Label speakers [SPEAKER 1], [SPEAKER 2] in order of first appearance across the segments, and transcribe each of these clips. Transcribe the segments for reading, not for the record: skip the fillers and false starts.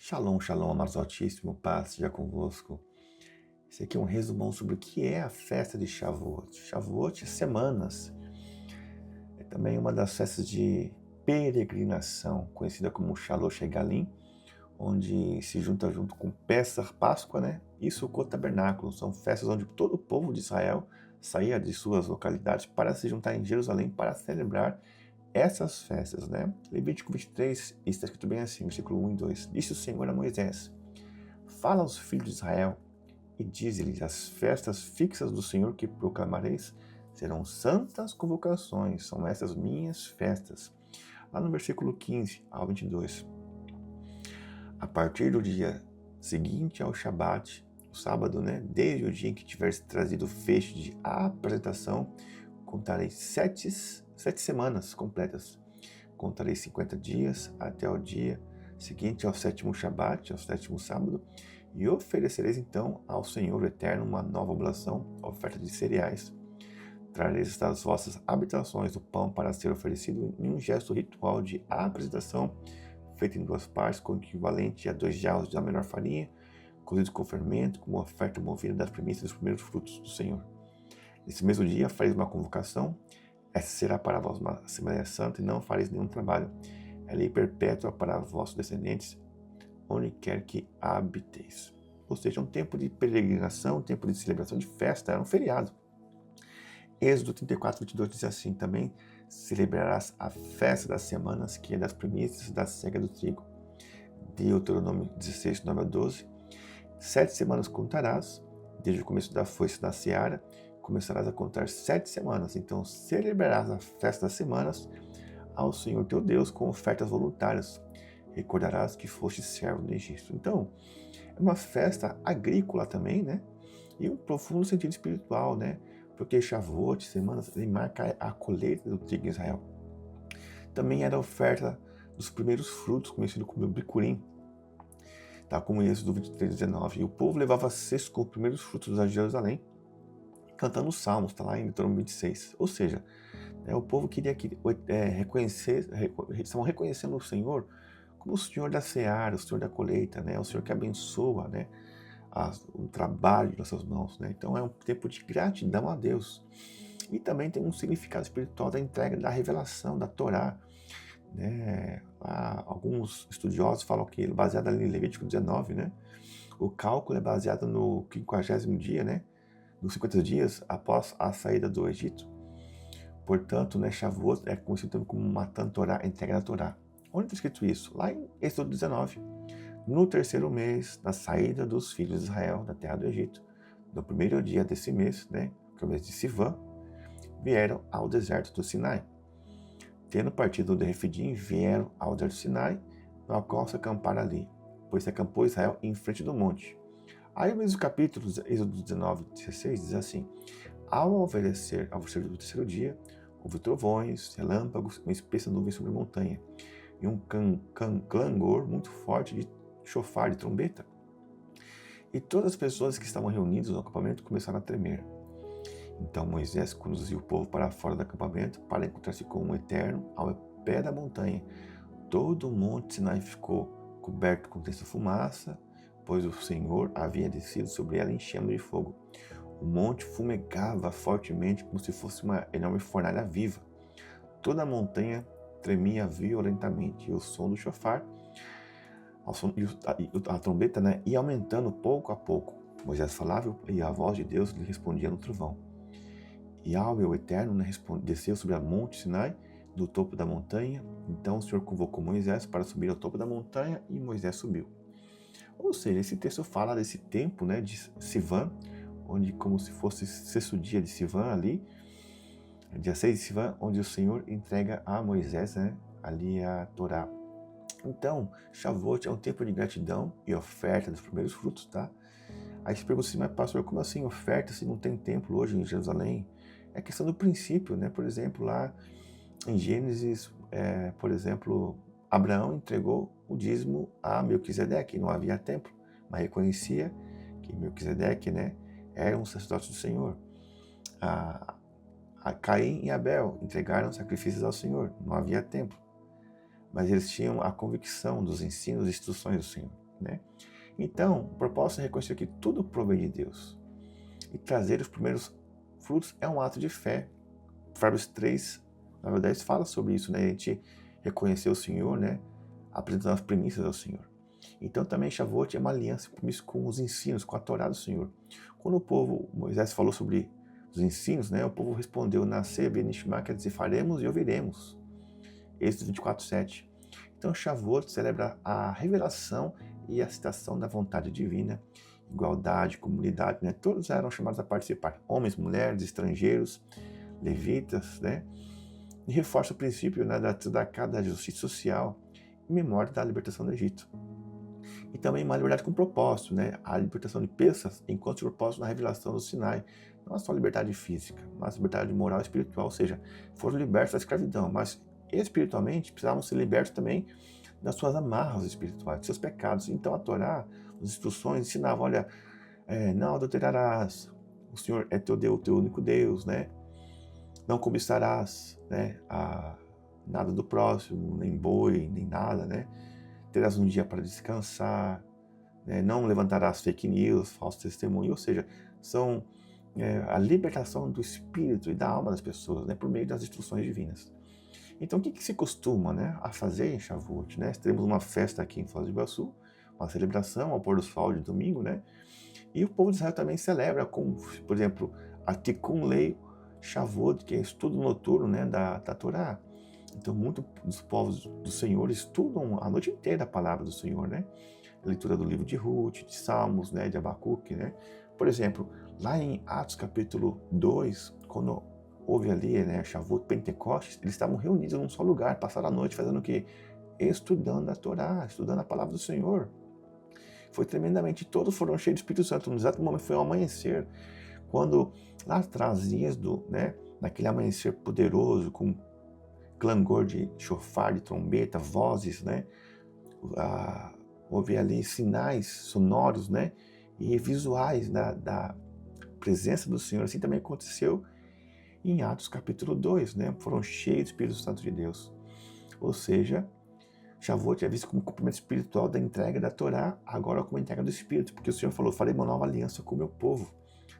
[SPEAKER 1] Shalom, shalom, amados do Altíssimo, paz seja convosco. Esse aqui é um resumão sobre o que é a festa de Shavuot. Shavuot é semanas. É também uma das festas de peregrinação, conhecida como Shalosh Regalim, onde se junta junto com Pessah, Páscoa, né? E Sukkot, Tabernáculo. São festas onde todo o povo de Israel saía de suas localidades para se juntar em Jerusalém para celebrar essas festas, né? Levítico 23 está escrito bem assim, versículo 1 e 2. Disse o Senhor a Moisés: fala aos filhos de Israel e dize-lhes: as festas fixas do Senhor que proclamareis serão santas convocações, são essas minhas festas. Lá no versículo 15 ao 22. A partir do dia seguinte ao Shabat, o sábado, né? Desde o dia em que tiveres trazido o feixe de apresentação, contarei sete semanas completas. Contarei 50 dias até o dia seguinte ao sétimo Shabat, ao sétimo sábado, e oferecereis então ao Senhor Eterno uma nova oblação, oferta de cereais. Trareis das vossas habitações o pão para ser oferecido em um gesto ritual de apresentação, feito em duas partes, com o equivalente a 2 jarros da melhor farinha, cozido com fermento, como oferta movida das primícias dos primeiros frutos do Senhor. Nesse mesmo dia fareis uma convocação. Essa será para vós uma Assembleia Santa e não fareis nenhum trabalho. É lei perpétua para vossos descendentes, onde quer que habiteis. Ou seja, um tempo de peregrinação, um tempo de celebração de festa, era um feriado. Êxodo 34, 22 diz assim: também celebrarás a festa das semanas, que é das primícias da cega do trigo. Deuteronômio 16, 9 a 12. 7 semanas contarás, desde o começo da foice da seara, começarás a contar 7 semanas. Então celebrarás a festa das semanas ao Senhor teu Deus com ofertas voluntárias. Recordarás que foste servo no Egito. Então, é uma festa agrícola também, né? E um profundo sentido espiritual, né? Porque Shavuot, semanas, ele marca a colheita do trigo em Israel. Também era a oferta dos primeiros frutos, conhecido como Bikurim, tá? Como em Êxodo 23, 19. E o povo levava cestos com os primeiros frutos a Jerusalém, cantando os salmos, está lá em Deuteronômio 26. Ou seja, o povo queria estavam reconhecendo o Senhor como o Senhor da seara, o Senhor da colheita, né? O Senhor que abençoa, né? O trabalho das suas mãos, né? Então é um tempo de gratidão a Deus. E também tem um significado espiritual da entrega da revelação, da Torá, né? Alguns estudiosos falam que, baseado ali em Levítico 19, né? O cálculo é baseado no 50º dia, né? Nos 50 dias após a saída do Egito. Portanto, né, Shavuot é conhecido também como Matan Torá, entrega da Torá. Onde está escrito isso? Lá em Êxodo 19. No terceiro mês da saída dos filhos de Israel da terra do Egito, no primeiro dia desse mês, né, que é o mês de Sivan, vieram ao deserto do Sinai. Tendo partido de Refidim, vieram ao deserto do Sinai, no qual se acamparam ali, pois se acampou Israel em frente do monte. Aí o mesmo capítulo, Êxodo 19, 16, diz assim: ao alvorecer do terceiro dia, houve trovões, relâmpagos, uma espessa nuvem sobre a montanha, e um clangor muito forte de chofar, de trombeta. E todas as pessoas que estavam reunidas no acampamento começaram a tremer. Então Moisés conduziu o povo para fora do acampamento para encontrar-se com o Eterno ao pé da montanha. Todo o monte Sinai ficou coberto com densa fumaça, pois o Senhor havia descido sobre ela em chama de fogo. O monte fumegava fortemente como se fosse uma enorme fornalha viva. Toda a montanha tremia violentamente, e o som do chofar, a trombeta, né, ia aumentando pouco a pouco. Moisés falava e a voz de Deus lhe respondia no trovão. E Yahweh, o Eterno, né, desceu sobre a monte Sinai, do topo da montanha. Então o Senhor convocou Moisés para subir ao topo da montanha, e Moisés subiu. Ou seja, esse texto fala desse tempo, né, de Sivan, onde como se fosse sexto dia de Sivan ali, dia 6 de Sivan, onde o Senhor entrega a Moisés, né, ali a Torá. Então, Shavuot é um tempo de gratidão e oferta dos primeiros frutos, tá? Aí você pergunta assim: mas pastor, como assim oferta se não tem templo hoje em Jerusalém? É questão do princípio, né? Por exemplo, lá em Gênesis, por exemplo, Abraão entregou o dízimo a Melquisedeque, não havia templo, mas reconhecia que Melquisedeque, né, era um sacerdote do Senhor. A Caim e Abel entregaram sacrifícios ao Senhor, não havia templo, mas eles tinham a convicção dos ensinos e instruções do Senhor. né? Então, o propósito é reconhecer que tudo provém de Deus. E trazer os primeiros frutos é um ato de fé. Provérbios 3, 9 a 10 fala sobre isso, né? A gente reconhecer o Senhor, né? Apresentando as primícias ao Senhor. Então também Shavuot é uma aliança com os ensinos, com a Torá do Senhor. Quando o povo, Moisés falou sobre os ensinos, né? O povo respondeu, Naseh benishma, quer dizer, faremos e ouviremos. Êxodo 24, 7. Então Shavuot celebra a revelação e a citação da vontade divina, igualdade, comunidade, né? Todos eram chamados a participar, homens, mulheres, estrangeiros, levitas, né? E reforça o princípio, né, da justiça social em memória da libertação do Egito. E também uma liberdade com propósito, né? A libertação de Pessah encontra o propósito na revelação do Sinai. Não é só liberdade física, mas liberdade moral e espiritual, ou seja, foram libertos da escravidão, mas espiritualmente precisavam ser libertos também das suas amarras espirituais, dos seus pecados. Então a Torá, as instruções ensinavam, olha, não adulterarás, o Senhor é teu Deus, teu único Deus, né? Não cobiçarás, né, nada do próximo, nem boi, nem nada, né? Terás um dia para descansar, né? Não levantarás fake news, falso testemunho, ou seja, são a libertação do espírito e da alma das pessoas, né, por meio das instruções divinas. Então, o que se costuma, né, a fazer em Shavuot, né? Teremos uma festa aqui em Foz do Iguaçu, uma celebração ao pôr do sol de domingo, né? E o povo de Israel também celebra com, por exemplo, a Tikkun Lei Shavuot, que é estudo noturno, né, da Torá. Então, muitos dos povos do Senhor estudam a noite inteira a palavra do Senhor, né? A leitura do livro de Ruth, de Salmos, né, de Abacuque, né? Por exemplo, lá em Atos capítulo 2, quando houve ali, né, Shavuot, Pentecostes, eles estavam reunidos num só lugar, passaram a noite fazendo o quê? Estudando a Torá, estudando a palavra do Senhor. Foi tremendamente, todos foram cheios do Espírito Santo. No exato momento foi o amanhecer, quando lá atrás, né, naquele amanhecer poderoso, com clangor de chofar, de trombeta, vozes, né, houve ali sinais sonoros, né, e visuais da presença do Senhor. Assim também aconteceu em Atos capítulo 2, né, foram cheios do Espírito Santo de Deus. Ou seja, Shavuot é visto como cumprimento espiritual da entrega da Torá, agora como entrega do Espírito, porque o Senhor falou, farei uma nova aliança com o meu povo,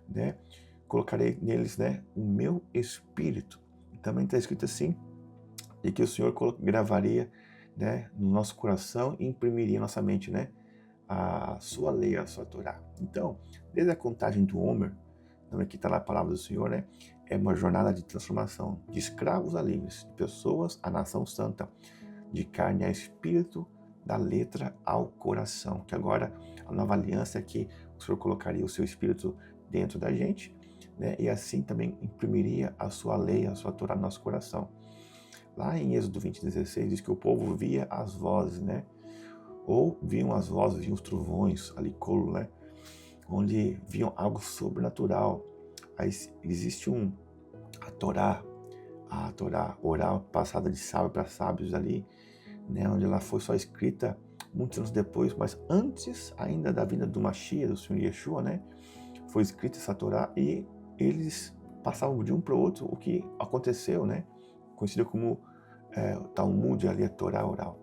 [SPEAKER 1] né? Colocarei neles, né, o meu Espírito. E também está escrito assim, e que o Senhor gravaria, né, no nosso coração e imprimiria em nossa mente, né, a sua lei, a sua Torá. Então, desde a contagem do Homer, então aqui está lá a palavra do Senhor, né, é uma jornada de transformação, de escravos a livres, de pessoas à nação santa, de carne a espírito, da letra ao coração. Que agora a nova aliança é que o Senhor colocaria o seu espírito dentro da gente, né? E assim também imprimiria a sua lei, a sua Torá no nosso coração. Lá em Êxodo 20:16 diz que o povo via as vozes, né? Ou viam as vozes, viam os trovões ali, colo, né? Onde viam algo sobrenatural. Aí existe a Torá oral, passada de sábio para sábios ali, né, onde ela foi só escrita muitos anos depois, mas antes ainda da vinda do Mashiach, do Senhor Yeshua, né, foi escrita essa Torá e eles passavam de um para o outro o que aconteceu, né, conhecido como Talmud, ali a Torá oral.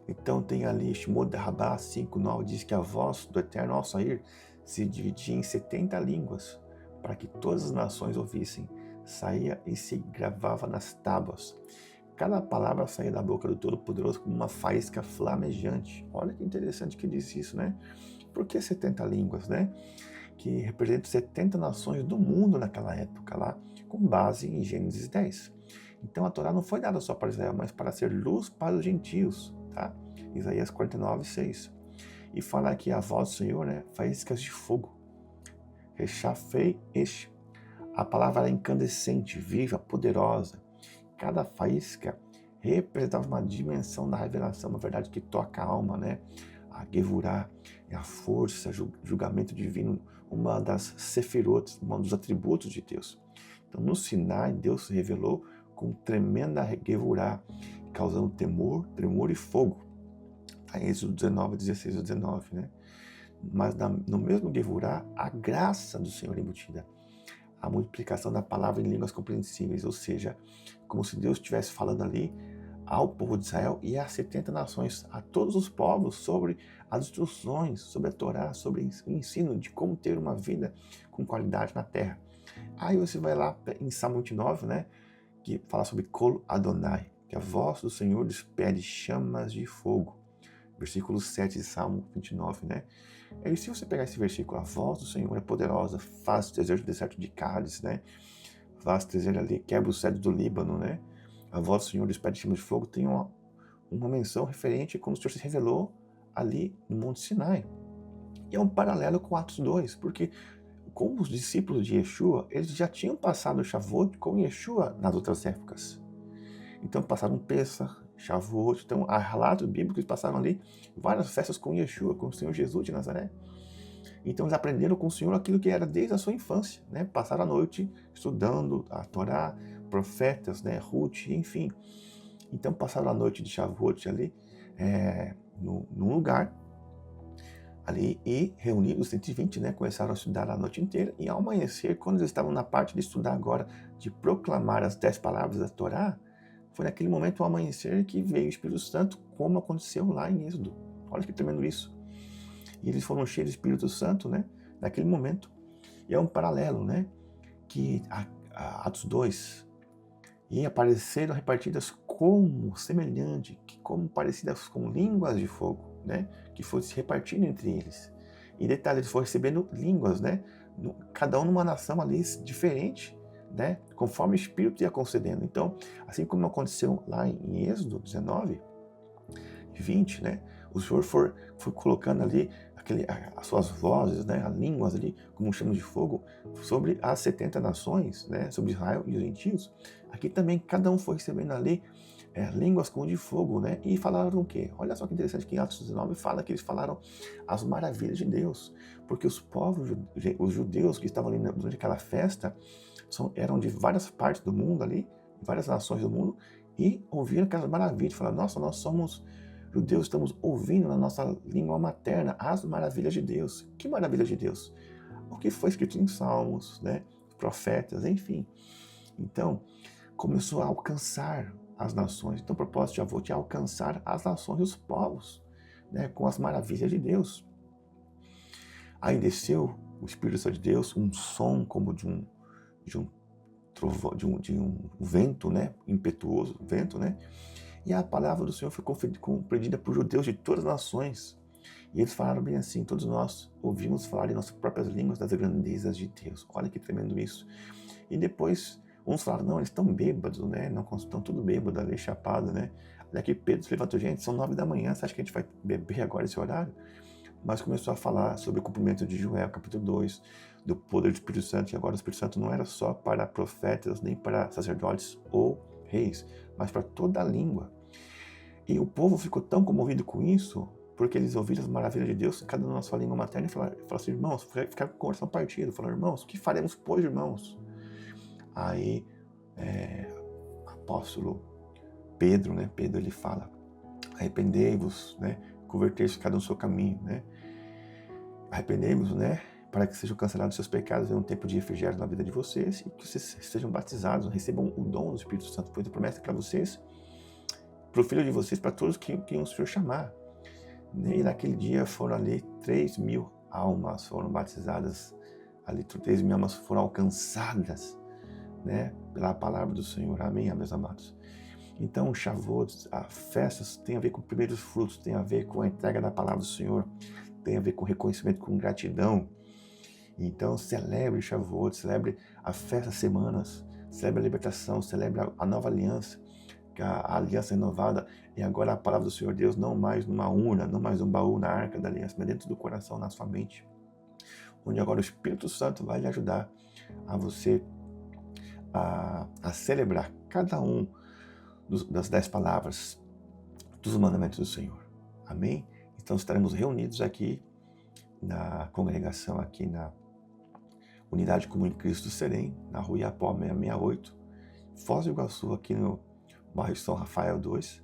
[SPEAKER 1] Então tem ali Shemot Rabbah 5:9, diz que a voz do Eterno ao sair se dividia em 70 línguas, para que todas as nações ouvissem. Saía e se gravava nas tábuas. Cada palavra saía da boca do Todo-Poderoso como uma faísca flamejante. Olha que interessante que diz isso, né? Por que 70 línguas, né? Que representam 70 nações do mundo naquela época lá, com base em Gênesis 10. Então a Torá não foi dada só para Israel, mas para ser luz para os gentios, tá? Isaías 49:6. E fala aqui a voz do Senhor, né? Faíscas de fogo. Rechafei este. A palavra era incandescente, viva, poderosa. Cada faísca representava uma dimensão da revelação, uma verdade que toca a alma, né? A Gevurá é a força, julgamento divino, uma das sefirot, um dos atributos de Deus. Então, no Sinai, Deus se revelou com tremenda Gevurá, causando temor, tremor e fogo. Está em Êxodo 19:16-19, né? Mas no mesmo Gevurá, a graça do Senhor embutida. A multiplicação da palavra em línguas compreensíveis, ou seja, como se Deus estivesse falando ali ao povo de Israel e às 70 nações, a todos os povos, sobre as instruções, sobre a Torá, sobre o ensino de como ter uma vida com qualidade na terra. Aí você vai lá em Salmo 29, né, que fala sobre Kol Adonai, que a voz do Senhor despede chamas de fogo. Versículo 7 de Salmo 29, né? E se você pegar esse versículo, a voz do Senhor é poderosa, faz desejo do deserto de Cádiz, né? Faz desejo ali, quebra o cedro do Líbano, né? A voz do Senhor despede chamas de fogo tem uma menção referente a quando o Senhor se revelou ali no Monte Sinai. E é um paralelo com Atos 2, porque como os discípulos de Yeshua, eles já tinham passado o Shavuot com Yeshua nas outras épocas. Então passaram Pesach, Shavuot, então há relatos bíblicos que eles passaram ali várias festas com Yeshua, com o Senhor Jesus de Nazaré. Então eles aprenderam com o Senhor aquilo que era desde a sua infância, né? Passaram a noite estudando a Torá, profetas, né? Ruth, enfim. Então passaram a noite de Shavuot ali, num lugar ali, e reunidos, 120, né, começaram a estudar a noite inteira, e ao amanhecer, quando eles estavam na parte de estudar agora, de proclamar as 10 palavras da Torá, foi naquele momento, ao amanhecer, que veio o Espírito Santo, como aconteceu lá em Êxodo. Olha que tremendo isso. E eles foram cheios do Espírito Santo, né, naquele momento. E é um paralelo, né, que a Atos 2, e apareceram repartidas como semelhante, como parecidas com línguas de fogo, né, que foi se repartindo entre eles. E detalhe, eles foram recebendo línguas, né, cada um numa nação ali diferente, né, conforme o Espírito ia concedendo. Então, assim como aconteceu lá em Êxodo 19, 20, né, o Senhor foi colocando ali as suas vozes, né, as línguas ali, como chama de fogo, sobre as 70 nações, né, sobre Israel e os gentios. Aqui também cada um foi recebendo ali línguas como de fogo, né, e falaram o quê? Olha só que interessante que em Atos 19 fala que eles falaram as maravilhas de Deus, porque os povos, os judeus que estavam ali durante aquela festa, eram de várias partes do mundo ali, várias nações do mundo, e ouviram aquelas maravilhas, falaram, nossa, nós somos judeus, estamos ouvindo na nossa língua materna as maravilhas de Deus. Que maravilhas de Deus? O que foi escrito em Salmos, né? Profetas, enfim. Então, começou a alcançar as nações. Então, o propósito de Shavuot é alcançar as nações e os povos, né? Com as maravilhas de Deus. Aí desceu o Espírito Santo de Deus, um som como de um trovão, de um vento, né? Impetuoso, vento, né? E a palavra do Senhor foi compreendida por judeus de todas as nações. E eles falaram bem assim, todos nós ouvimos falar em nossas próprias línguas das grandezas de Deus. Olha que tremendo isso. E depois, uns falaram, não, eles estão bêbados, né? Não estão tudo bêbados ali, chapado, né? Daqui Pedro se levantou, gente, são 9 da manhã, você acha que a gente vai beber agora esse horário? Mas começou a falar sobre o cumprimento de Joel, capítulo 2, do poder do Espírito Santo. E agora o Espírito Santo não era só para profetas, nem para sacerdotes ou reis, mas para toda a língua. E o povo ficou tão comovido com isso, porque eles ouviram as maravilhas de Deus, cada um na sua língua materna, e falaram assim, irmãos, ficaram com o coração partido, falaram, irmãos, o que faremos, pois, irmãos? Aí, apóstolo Pedro, né, Pedro ele fala, arrependei-vos, né, convertei-vos cada um no seu caminho, né, arrependei-vos, né, para que sejam cancelados seus pecados em um tempo de refrigério na vida de vocês, e que vocês sejam batizados, recebam o dom do Espírito Santo, foi a promessa para vocês, para o filho de vocês, para todos que o Senhor chamar. E naquele dia foram ali 3.000 almas foram batizadas, ali 3.000 almas foram alcançadas, né, pela palavra do Senhor. Amém, meus amados. Então, o Shavuot, as festas, tem a ver com primeiros frutos, tem a ver com a entrega da palavra do Senhor, tem a ver com reconhecimento, com gratidão. Então, celebre o Shavuot, celebre a festa das semanas, celebre a libertação, celebre a nova aliança, a aliança renovada, e agora a palavra do Senhor Deus, não mais numa urna, não mais um baú na arca da aliança, mas dentro do coração, na sua mente, onde agora o Espírito Santo vai lhe ajudar a você a celebrar cada um das 10 palavras dos mandamentos do Senhor. Amém? Então estaremos reunidos aqui na congregação, aqui na Unidade Comum em Cristo Serem, na Rua Iapó 668, Foz do Iguaçu, aqui no bairro São Rafael 2,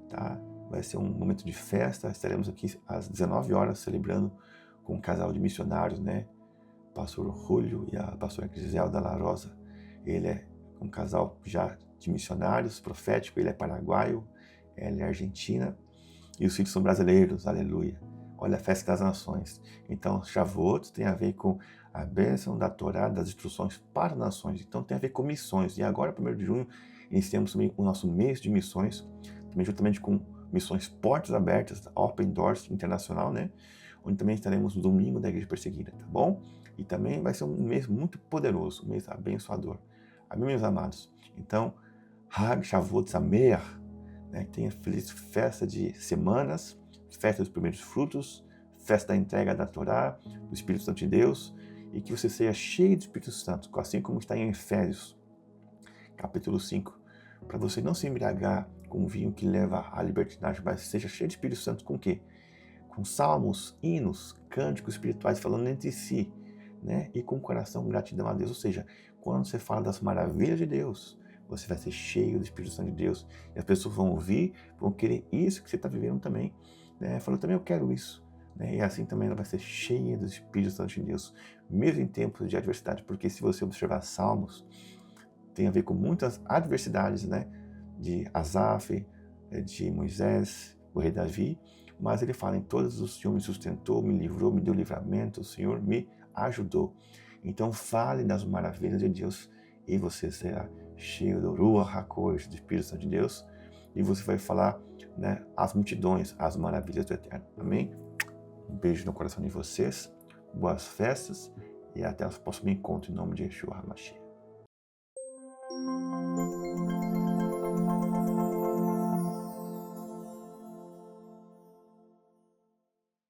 [SPEAKER 1] tá? Vai ser um momento de festa, estaremos aqui às 19 horas celebrando com um casal de missionários, né? O pastor Julio e a pastora Griselda La Rosa. Ele é um casal já de missionários, profético, ele é paraguaio, ela é argentina e os filhos são brasileiros, aleluia. Olha a festa das nações. Então, Shavuot tem a ver com a bênção da Torá, das instruções para nações. Então, tem a ver com missões. E agora, 1º de junho, iniciamos também o nosso mês de missões, também juntamente com missões Portas Abertas, Open Doors Internacional, né? Onde também estaremos no domingo da Igreja Perseguida, tá bom? E também vai ser um mês muito poderoso, um mês abençoador. Amém, meus amados? Então, Hag Shavuot Sameach, né? Tenha feliz festa de semanas, festa dos primeiros frutos, festa da entrega da Torá, do Espírito Santo de Deus, e que você seja cheio do Espírito Santo, assim como está em Efésios, capítulo 5, para você não se embriagar com vinho que leva à libertinagem, mas seja cheio de Espírito Santo com o quê? Com salmos, hinos, cânticos espirituais, falando entre si, né? E com coração gratidão a Deus. Ou seja, quando você fala das maravilhas de Deus, você vai ser cheio do Espírito Santo de Deus, e as pessoas vão ouvir, vão querer isso que você está vivendo também, né? Falou, também eu quero isso, né? E assim também ela vai ser cheia do Espírito Santo de Deus, mesmo em tempos de adversidade, porque se você observar Salmos, tem a ver com muitas adversidades, né? De Asaf, de Moisés, o rei Davi, mas ele fala, em todos o Senhor me sustentou, me livrou, me deu livramento, o Senhor me ajudou. Então fale das maravilhas de Deus e você será cheio do Ruach HaKodesh, do Espírito Santo de Deus, e você vai falar, né, às multidões, as maravilhas do Eterno. Amém? Um beijo no coração de vocês, boas festas e até o próximo encontro em nome de Yeshua HaMashiach.